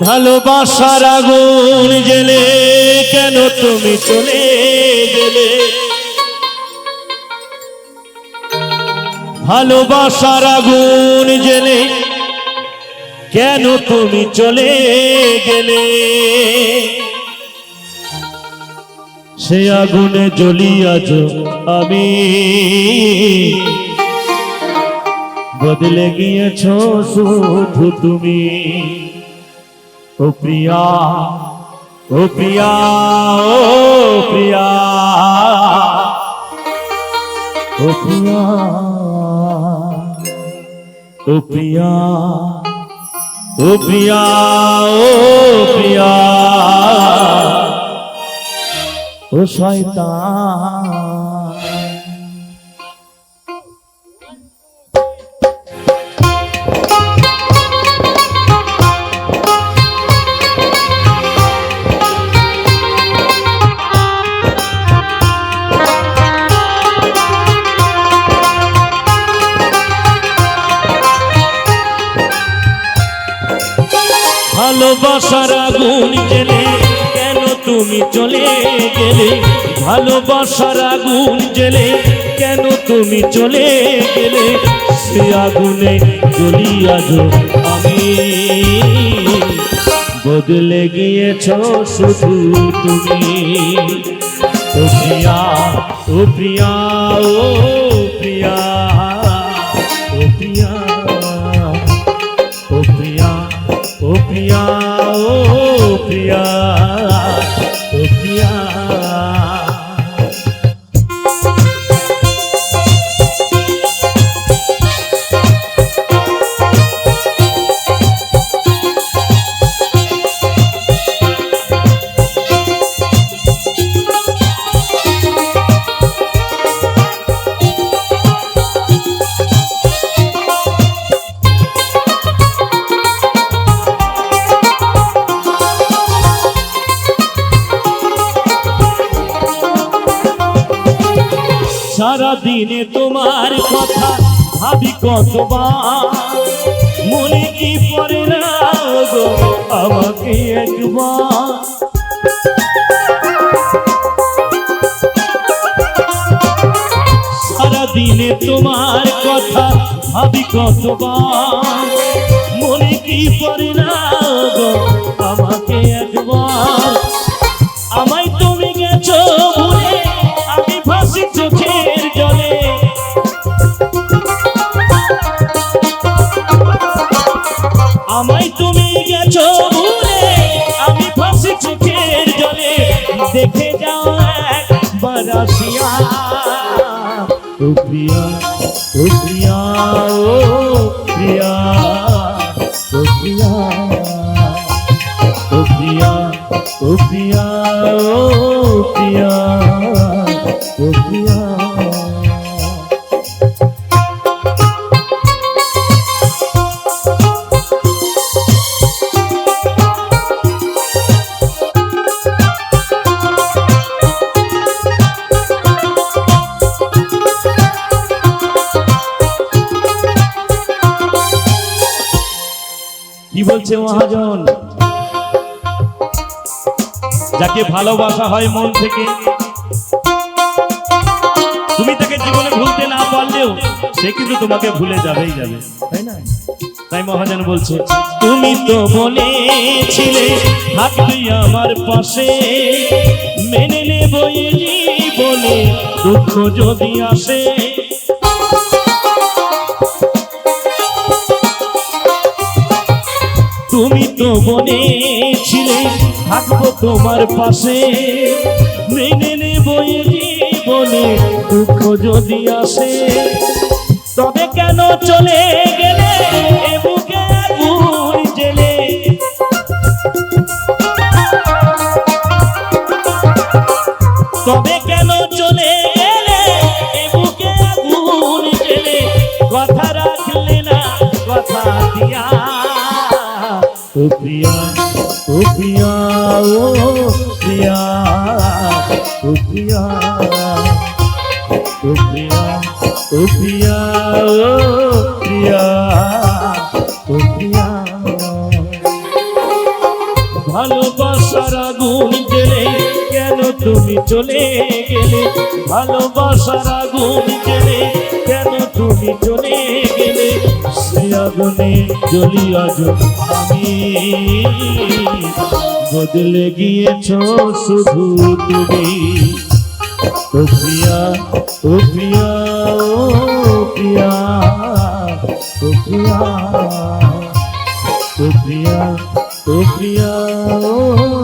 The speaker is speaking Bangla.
ভালোবাসার আগুন জ্বেলে কেন তুমি চলে গেলে, ভালোবাসার আগুন জ্বেলে কেন তুমি চলে গেলে, সে আগুনে জ্বলি আজ আমি, বদলে গিয়েছো শুধু তুমি। ও প্রিয়া, ও প্রিয়া, ও প্রিয়া, ও প্রিয়া, ও প্রিয়া, ও প্রিয়া, ও প্রিয়া, ও শয়তান। ভালোবাসার আগুন জ্বেলে কেন তুমি চলে গেলে, ভালোবাসার আগুন জ্বেলে কেন তুমি চলে গেলে, সে আগুনে জ্বলি আজ আমি, বদলে গিয়েছো শুধু তুমি। ও প্রিয়া, ও প্রিয়া, ও প্রিয়া, ও প্রিয়া, ও প্রিয়া, ও প্রিয়া, ও প্রিয়া, ও প্রিয়া। সারা দিনে তোমার কথা ভাবি কতবার, মনে কি পড়ে না গো আমাকে একবার, সারা দিনে তোমার কথা ভাবি কতবার, মনে কি পড়ে না গো আমাকে একবার। আমায় তুমি গেছো ভুলে আমি ভাসি চোখের জলে, আমায় তুমি গেছো ভুলে আমি ভাসি চোখের জলে, দেখে যাও একবার আসিয়া। ও প্রিয়া, ও প্রিয়া, ও প্রিয়া, ও প্রিয়া, ও প্রিয়া, ও প্রিয়া, ও প্রিয়া, ও প্রিয়া। কি বলছে মহাজন? যাকে ভালোবাসা হয় মন থেকে, তুমি তাকে জীবনে ভুলতে না পারলেও সে কিন্তু তোমাকে ভুলে যাবেই যাবে, তাই না? তাই মহাজন বলছে, তুমি তো বলেছিলে থাকবি আমার পাশে, মেনে নেব এই জীবনে দুঃখ যদি আসে, তুমি তো বলেছিলে থাকবো তোমার পাশে, মেনে নেব এই জীবনে দুঃখ যদি আসে, তবে কেন চলে গেলে এ বুকে আগুন জ্বেলে, তবে কেন চলে গেলে এ বুকে আগুন জ্বেলে, কথা রাখলে না কথা দিয়া। ও প্রিয়া, ও প্রিয়া, ও প্রিয়া, ও প্রিয়া, ও প্রিয়া, ও প্রিয়া, ও প্রিয়া, ও প্রিয়া। ভালোবাসার আগুন জেলে কেন তুমি চলে গেলে, ভালোবাসার আগুন জেলে কেন তুমি চলে গেলে, সে আগুনে জ্বলি আজ আমি, বদলে গিয়েছ শুধু তুমি। ও প্রিয়া, ও প্রিয়া, ও প্রিয়া, ও প্রিয়া, ও প্রিয়া, ও প্রিয়া, ও